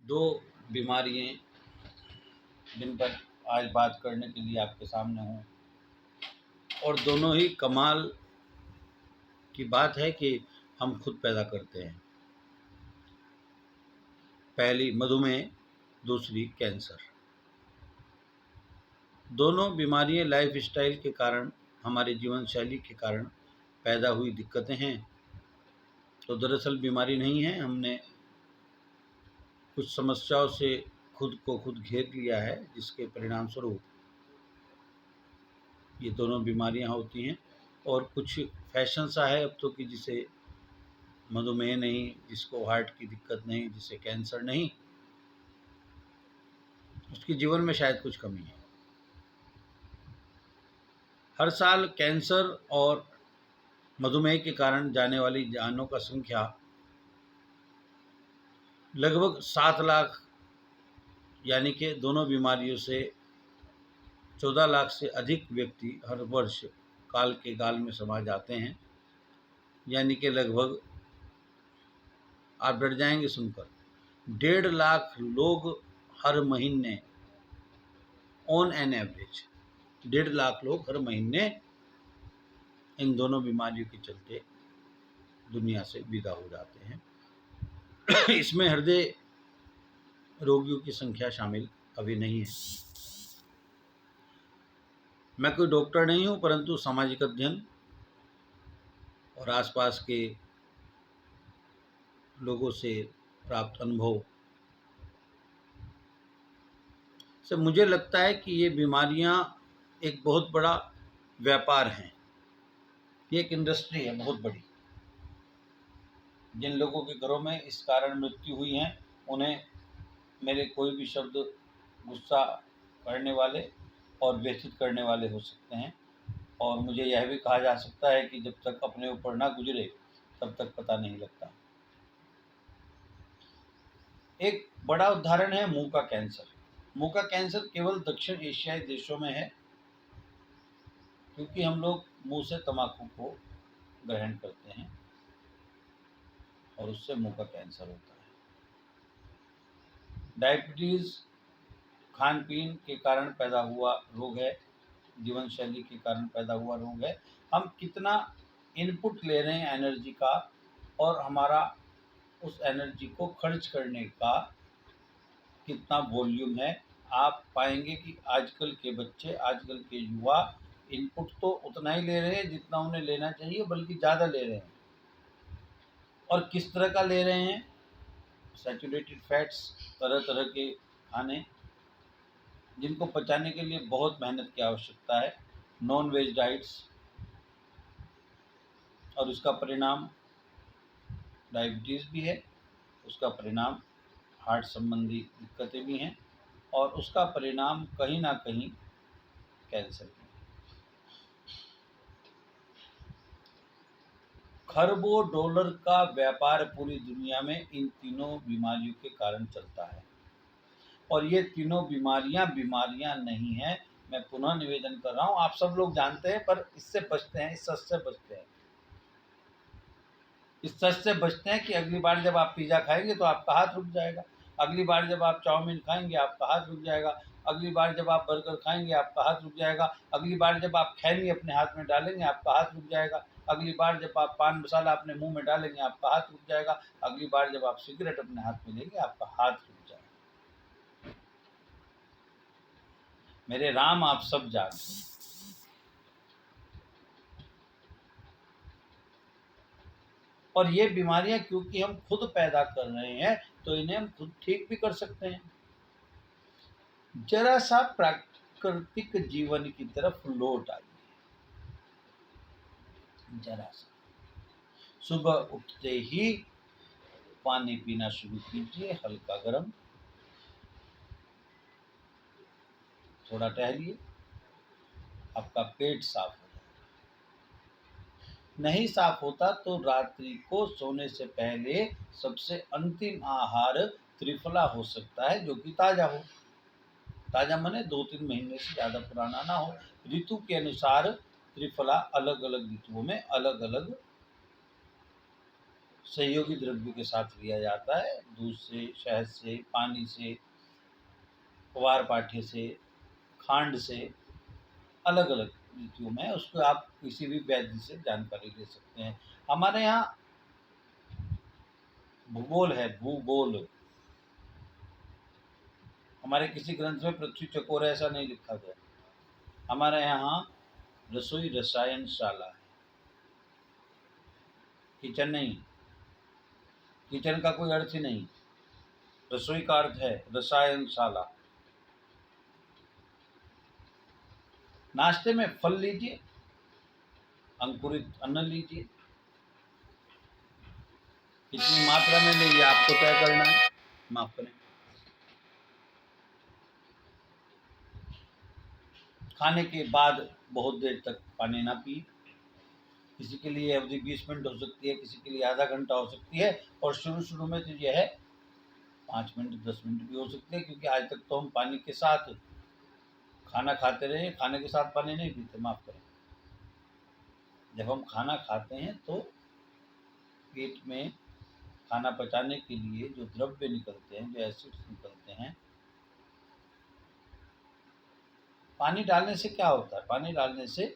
दो बीमारियां जिन पर आज बात करने के लिए आपके सामने हूँ, और दोनों ही कमाल की बात है कि हम खुद पैदा करते हैं। पहली मधुमेह, दूसरी कैंसर। दोनों बीमारियां लाइफ स्टाइल के कारण, हमारे जीवन शैली के कारण पैदा हुई दिक्कतें हैं। तो दरअसल बीमारी नहीं है, हमने कुछ समस्याओं से खुद को खुद घेर लिया है, जिसके परिणाम स्वरूप ये दोनों बीमारियां होती हैं। और कुछ फैशन सा है अब तो कि जिसे मधुमेह नहीं, जिसको हार्ट की दिक्कत नहीं, जिसे कैंसर नहीं, उसके जीवन में शायद कुछ कमी है। हर साल कैंसर और मधुमेह के कारण जाने वाली जानों का संख्या लगभग 7 लाख, यानी कि दोनों बीमारियों से 14 लाख से अधिक व्यक्ति हर वर्ष काल के गाल में समा जाते हैं। यानी कि लगभग, आप डर जाएंगे सुनकर, 1.5 लाख लोग हर महीने, ऑन एन एवरेज 1.5 लाख लोग हर महीने इन दोनों बीमारियों के चलते दुनिया से विदा हो जाते हैं। इसमें हृदय रोगियों की संख्या शामिल अभी नहीं है। मैं कोई डॉक्टर नहीं हूं, परंतु सामाजिक अध्ययन और आसपास के लोगों से प्राप्त अनुभव से मुझे लगता है कि ये बीमारियां एक बहुत बड़ा व्यापार हैं। ये एक इंडस्ट्री है बहुत बड़ी। जिन लोगों के घरों में इस कारण मृत्यु हुई है, उन्हें मेरे कोई भी शब्द गुस्सा करने वाले और व्यथित करने वाले हो सकते हैं। और मुझे यह भी कहा जा सकता है कि जब तक अपने ऊपर ना गुजरे तब तक पता नहीं लगता। एक बड़ा उदाहरण है मुंह का कैंसर। मुंह का कैंसर केवल दक्षिण एशियाई देशों में है, क्योंकि हम लोग मुंह से तंबाकू को ग्रहण करते हैं और उससे मुंह का कैंसर होता है। डायबिटीज़ खान पीन के कारण पैदा हुआ रोग है, जीवन शैली के कारण पैदा हुआ रोग है। हम कितना इनपुट ले रहे हैं एनर्जी का, और हमारा उस एनर्जी को खर्च करने का कितना वॉल्यूम है। आप पाएंगे कि आजकल के बच्चे, आजकल के युवा इनपुट तो उतना ही ले रहे हैं जितना उन्हें लेना चाहिए, बल्कि ज़्यादा ले रहे हैं। और किस तरह का ले रहे हैं? सैचुरेटेड फैट्स, तरह तरह के खाने जिनको पचाने के लिए बहुत मेहनत की आवश्यकता है, नॉन वेज डाइट्स, और उसका परिणाम डायबिटीज़ भी है, उसका परिणाम हार्ट संबंधी दिक्कतें भी हैं, और उसका परिणाम कहीं ना कहीं कैंसर भी है। खरबों डॉलर का व्यापार पूरी दुनिया में इन तीनों बीमारियों के कारण चलता है। और ये तीनों बीमारियां नहीं हैं। मैं पुनः निवेदन कर रहा हूँ, आप सब लोग जानते हैं, पर इससे बचते हैं, इस सच से बचते हैं। इस सच से बचते हैं कि अगली बार जब आप पिज़्ज़ा खाएंगे तो आपका हाथ रुक जाएगा, अगली बार जब आप चाउमीन खाएंगे आपका हाथ रुक जाएगा, अगली बार जब आप बर्गर खाएंगे आपका हाथ रुक जाएगा, अगली बार जब आप खैनी अपने हाथ में डालेंगे आपका हाथ रुक जाएगा, अगली बार जब आप पान मसाला अपने मुंह में डालेंगे आपका हाथ रुक जाएगा, अगली बार जब आप सिगरेट अपने हाथ में लेंगे आपका हाथ रुक जाएगा। मेरे राम, आप सब जानते हैं। और ये बीमारियां क्योंकि हम खुद पैदा कर रहे हैं, तो इन्हें हम खुद ठीक भी कर सकते हैं। जरा सा प्राकृतिक जीवन की तरफ लौट आइए। जरा सा सुबह उठते ही पानी पीना शुरू कीजिए, हल्का गर्म, थोड़ा टहलिए, आपका पेट साफ हो जाए। नहीं साफ होता तो रात्रि को सोने से पहले सबसे अंतिम आहार त्रिफला हो सकता है, जो कि ताज़ा हो। ताज़ा माने 2-3 महीने से ज़्यादा पुराना ना हो। ऋतु के अनुसार त्रिफला अलग अलग ऋतुओं में अलग अलग सहयोगी द्रव्य के साथ लिया जाता है, दूध से, शहद से, पानी से, क्वार पाठ्य से, खांड से, अलग अलग रीतियों में। उसको आप किसी भी वैद्य से जानकारी ले सकते हैं। हमारे यहाँ भूगोल है, भूगोल। हमारे किसी ग्रंथ में पृथ्वी चकोर है ऐसा नहीं लिखा गया। हमारे यहाँ रसोई रसायनशाला है, किचन नहीं। किचन का कोई अर्थ ही नहीं, रसोई का अर्थ है रसायनशाला। नाश्ते में फल लीजिए, अंकुरित अन्न लीजिए, कितनी मात्रा में लीजिए आपको तय करना है। माफ करें। खाने के बाद बहुत देर तक पानी ना पिए। किसी के लिए अवधि 20 मिनट हो सकती है, किसी के लिए आधा घंटा हो सकती है, और शुरू में तो यह है 5 मिनट 10 मिनट भी हो सकते हैं, क्योंकि आज तक तो हम पानी के साथ खाना खाते रहे, खाने के साथ पानी नहीं पीते। माफ करें। जब हम खाना खाते हैं तो पेट में खाना पचाने के लिए जो द्रव्य निकलते हैं, जो एसिड्स निकलते हैं, पानी डालने से क्या होता है? पानी डालने से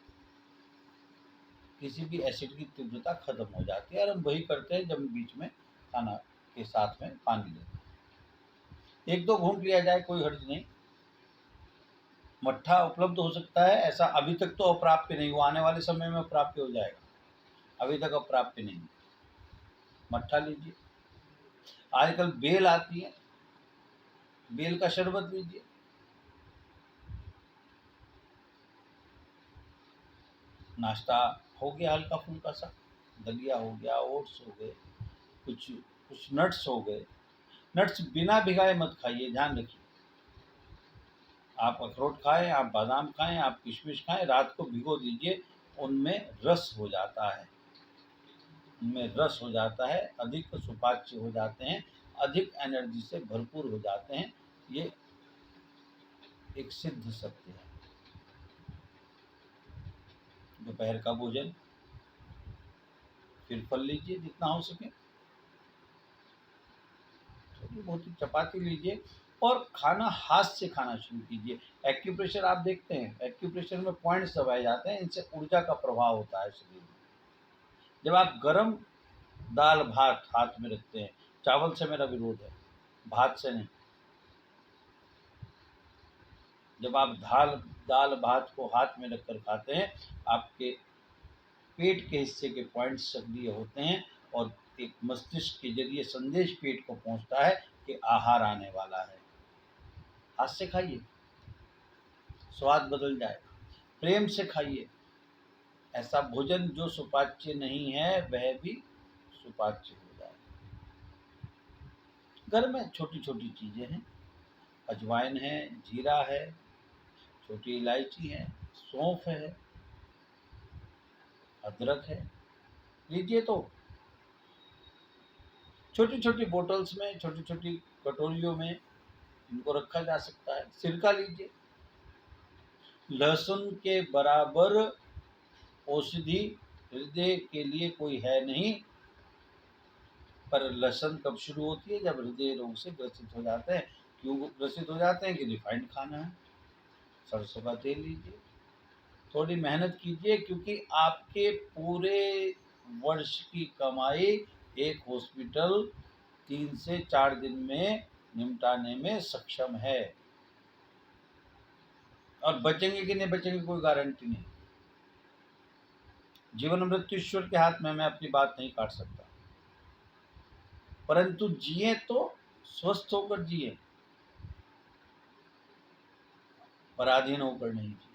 किसी भी एसिड की तीव्रता खत्म हो जाती है, और हम वही करते हैं जब बीच में खाना के साथ में पानी लेते हैं। 1-2 घूंट लिया जाए, कोई हर्ज नहीं। मट्ठा उपलब्ध हो सकता है, ऐसा अभी तक तो अप्राप्य नहीं हुआ, आने वाले समय में प्राप्य हो जाएगा, अभी तक अप्राप्य नहीं। मट्ठा लीजिए। आजकल बेल आती है, बेल का शरबत लीजिए। नाश्ता हो गया हल्का फुल्का सा, दलिया हो गया, ओट्स हो गए, कुछ कुछ नट्स हो गए। नट्स बिना भिगाए मत खाइए, ध्यान रखिए। आप अखरोट खाएं, आप बादाम खाएं, आप किशमिश खाएं, रात को भिगो दीजिए। उनमें रस हो जाता है, उनमें रस हो जाता है, अधिक सुपाच्य हो जाते हैं, अधिक एनर्जी से भरपूर हो जाते हैं। ये एक सिद्ध सत्य है। दोपहर का भोजन, फिर फल लीजिए जितना हो सके, थोड़ी बहुत ही चपाती लीजिए, और खाना हाथ से खाना शुरू कीजिए। एक्यूप्रेशर आप देखते हैं, एक्यूप्रेशर में पॉइंट्स दबाए जाते हैं, इनसे ऊर्जा का प्रभाव होता है शरीर में। जब आप गरम दाल भात हाथ में रखते हैं, चावल से मेरा विरोध है, भात से नहीं। जब आप दाल भात को हाथ में रखकर खाते हैं, आपके पेट के हिस्से के पॉइंट्स सक्रिय होते हैं, और एक मस्तिष्क के जरिए संदेश पेट को पहुंचता है कि आहार आने वाला है। हाथ से खाइए, स्वाद बदल जाएगा। प्रेम से खाइए। ऐसा भोजन जो सुपाच्य नहीं है वह भी सुपाच्य हो जाएगा। घर में छोटी छोटी चीजें हैं, अजवाइन है, जीरा है, छोटी इलायची है, सौंफ है, अदरक है, लीजिए। तो छोटी छोटी बोतल्स में, छोटी छोटी कटोरियों में इनको रखा जा सकता है। सिरका लीजिए। लहसुन के बराबर औषधि हृदय के लिए कोई है नहीं, पर लहसुन कब शुरू होती है? जब हृदय रोग से ग्रसित हो जाते हैं। क्यों ग्रसित हो जाते हैं? कि रिफाइंड खाना है। सरसों का तेल लीजिए। थोड़ी मेहनत कीजिए, क्योंकि आपके पूरे वर्ष की कमाई एक हॉस्पिटल 3 से 4 दिन में निपटाने में सक्षम है। और बचेंगे कि नहीं बचेंगे कोई गारंटी नहीं। जीवन मृत्यु ईश्वर के हाथ में, मैं अपनी बात नहीं काट सकता, परंतु जिए तो स्वस्थ होकर जिए, पराधीन होकर नहीं जिए।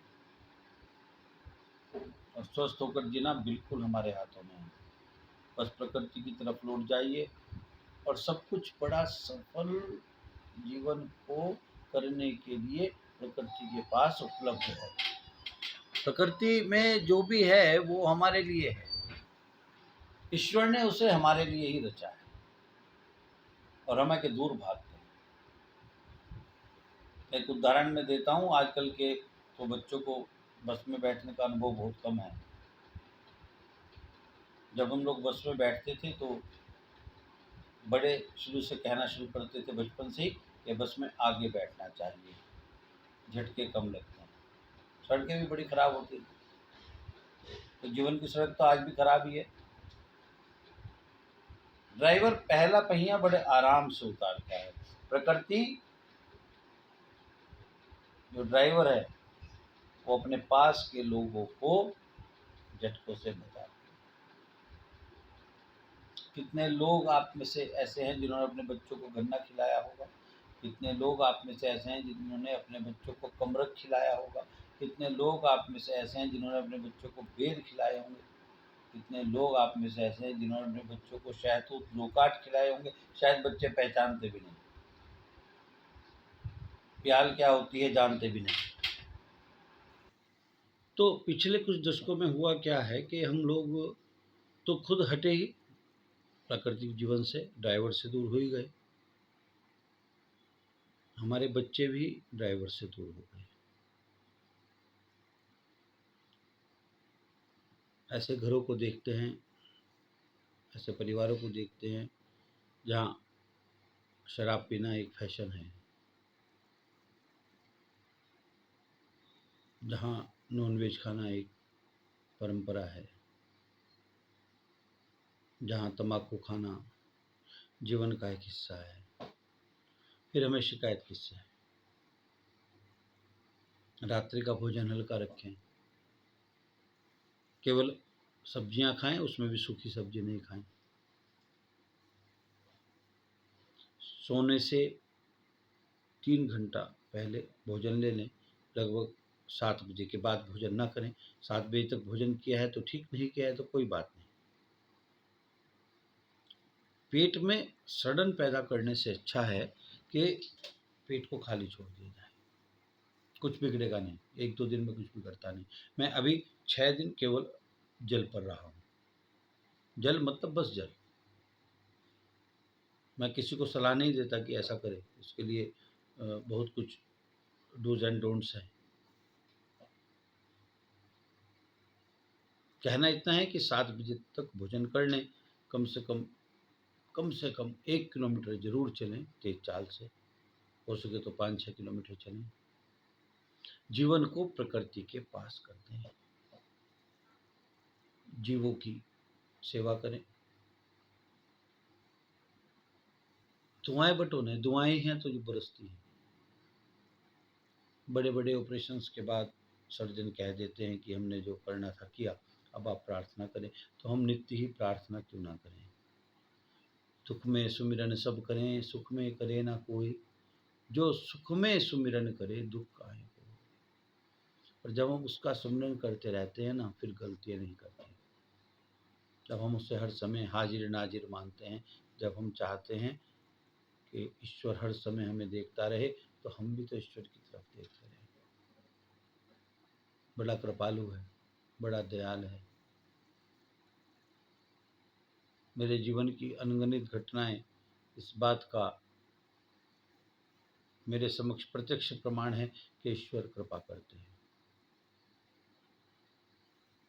और स्वस्थ होकर जीना बिल्कुल हमारे हाथों में है। बस प्रकृति की तरफ लौट जाइए, और सब कुछ बड़ा सफल जीवन को करने के लिए प्रकृति के पास उपलब्ध है। प्रकृति में जो भी है वो हमारे लिए है। ईश्वर ने उसे हमारे लिए ही रचा है, और हम के दूर भागते हैं। एक उदाहरण मैं देता हूँ। आजकल के तो बच्चों को बस में बैठने का अनुभव बहुत कम है। जब हम लोग बस में बैठते थे तो बड़े शुरू से कहना शुरू करते थे बचपन से ही कि बस में आगे बैठना चाहिए, झटके कम लगते हैं। सड़कें भी बड़ी खराब होती हैं, तो जीवन की सड़क तो आज भी खराब ही है। ड्राइवर पहला पहिया बड़े आराम से उतारता है। प्रकृति जो ड्राइवर है वो अपने पास के लोगों को झटकों से बचाता है। कितने लोग आप में से ऐसे हैं जिन्होंने अपने बच्चों को गन्ना खिलाया होगा, कितने लोग आप में से ऐसे हैं जिन्होंने अपने बच्चों को कमरख खिलाया होगा, कितने लोग आप में से ऐसे हैं जिन्होंने अपने बच्चों को बेर खिलाए होंगे, कितने लोग आप में से ऐसे हैं जिन्होंने अपने बच्चों को शहतूत लोकाट खिलाए होंगे, शायद बच्चे पहचानते भी नहीं, प्याल क्या होती है जानते भी नहीं। तो पिछले कुछ दशकों में हुआ क्या है कि हम लोग तो खुद हटे ही प्राकृतिक जीवन से, ड्राइवर से दूर हो ही गए, हमारे बच्चे भी ड्राइवर से दूर हो गए। ऐसे घरों को देखते हैं, ऐसे परिवारों को देखते हैं जहाँ शराब पीना एक फैशन है, जहाँ नॉनवेज खाना एक परंपरा है, जहाँ तंबाकू खाना जीवन का एक हिस्सा है। फिर हमें शिकायत किससे है? रात्रि का भोजन हल्का रखें, केवल सब्जियां खाएं, उसमें भी सूखी सब्जी नहीं खाएं। सोने से 3 घंटा पहले भोजन ले लें, लगभग 7 बजे के बाद भोजन ना करें। 7 बजे तक भोजन किया है तो ठीक, नहीं किया है तो कोई बात नहीं। पेट में सड़न पैदा करने से अच्छा है कि पेट को खाली छोड़ दिया जाए, कुछ बिगड़ेगा नहीं, 1-2 दिन में कुछ बिगड़ता नहीं। मैं अभी 6 दिन केवल जल पर रहा हूँ, जल मतलब बस जल। मैं किसी को सलाह नहीं देता कि ऐसा करे, उसके लिए बहुत कुछ डूज एंड डोंट्स हैं। कहना इतना है कि 7 बजे तक भोजन कर लें, कम से कम 1 किलोमीटर जरूर चलें तेज चाल से, हो सके तो 5-6 किलोमीटर चलें। जीवन को प्रकृति के पास करते हैं, जीवों की सेवा करें, दुआएं बटोरें, दुआएं ही हैं तो जो बरसती हैं। बड़े बड़े ऑपरेशंस के बाद सर्जन कह देते हैं कि हमने जो करना था किया, अब आप प्रार्थना करें, तो हम नित्य ही प्रार्थना क्यों ना करें। दुख में सुमिरन सब करें, सुख में करे ना कोई, जो सुख में सुमिरन करे दुख काहे को। और जब हम उसका सुमिरन करते रहते हैं ना, फिर गलतियां नहीं करते। जब हम उससे हर समय हाजिर नाजिर मानते हैं, जब हम चाहते हैं कि ईश्वर हर समय हमें देखता रहे, तो हम भी तो ईश्वर की तरफ देखते रहे। बड़ा कृपालु है, बड़ा दयाल है। मेरे जीवन की अनगिनत घटनाएं इस बात का मेरे समक्ष प्रत्यक्ष प्रमाण है कि ईश्वर कृपा करते हैं,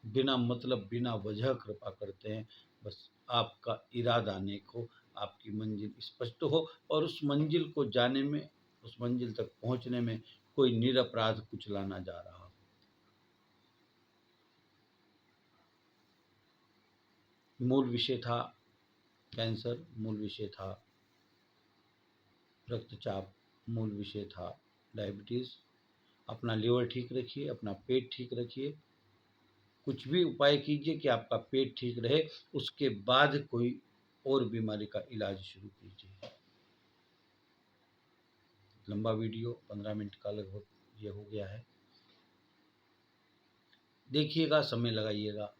बिना मतलब बिना वजह कृपा करते हैं। बस आपका इरादा नेक हो, आपकी मंजिल स्पष्ट हो, और उस मंजिल को जाने में, उस मंजिल तक पहुंचने में कोई निरपराध कुचला ना जा रहा हो। मूल विषय था कैंसर, मूल विषय था रक्तचाप, मूल विषय था डायबिटीज़। अपना लीवर ठीक रखिए, अपना पेट ठीक रखिए, कुछ भी उपाय कीजिए कि आपका पेट ठीक रहे, उसके बाद कोई और बीमारी का इलाज शुरू कीजिए। लंबा वीडियो 15 मिनट का लगभग ये हो गया है। देखिएगा, समय लगाइएगा,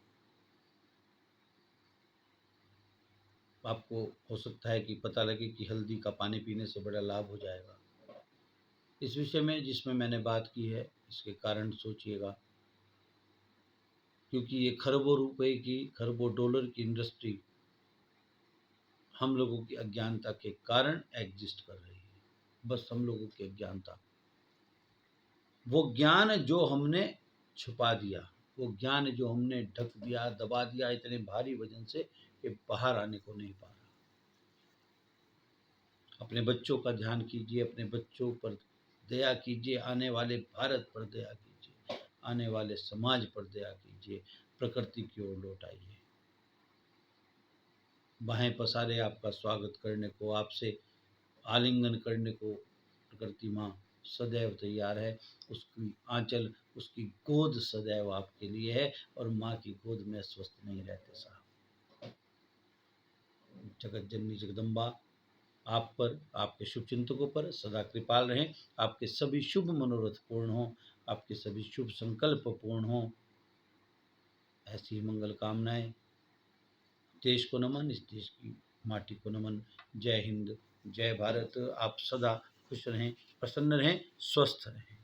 आपको हो सकता है कि पता लगे कि हल्दी का पानी पीने से बड़ा लाभ हो जाएगा। इस विषय में जिसमें मैंने बात की है, इसके कारण सोचिएगा, क्योंकि ये खरबों रुपए की, खरबों डॉलर की इंडस्ट्री हम लोगों की अज्ञानता के कारण एग्जिस्ट कर रही है। बस हम लोगों की अज्ञानता, वो ज्ञान जो हमने छुपा दिया, वो ज्ञान जो हमने ढक दिया, दबा दिया इतने भारी वजन से कि बाहर आने को नहीं पा रहा। अपने बच्चों का ध्यान कीजिए, अपने बच्चों पर दया कीजिए, आने वाले भारत पर दया कीजिए, आने वाले समाज पर दया कीजिए, प्रकृति की ओर लौट आइए। बाहें पसारे आपका स्वागत करने को, आपसे आलिंगन करने को प्रकृति माँ सदैव तैयार है। उसकी आंचल, उसकी गोद सदैव आपके लिए है, और माँ की गोद में स्वस्थ नहीं रहते साहब। जगत जननी जगदम्बा आप पर, आपके शुभ चिंतकों पर सदा कृपाल रहें। आपके सभी शुभ मनोरथ पूर्ण हों, आपके सभी शुभ संकल्प पूर्ण हों। ऐसी मंगल कामनाएं। देश को नमन, इस देश की माटी को नमन। जय हिंद, जय भारत। आप सदा खुश रहें, प्रसन्न रहें, स्वस्थ रहें।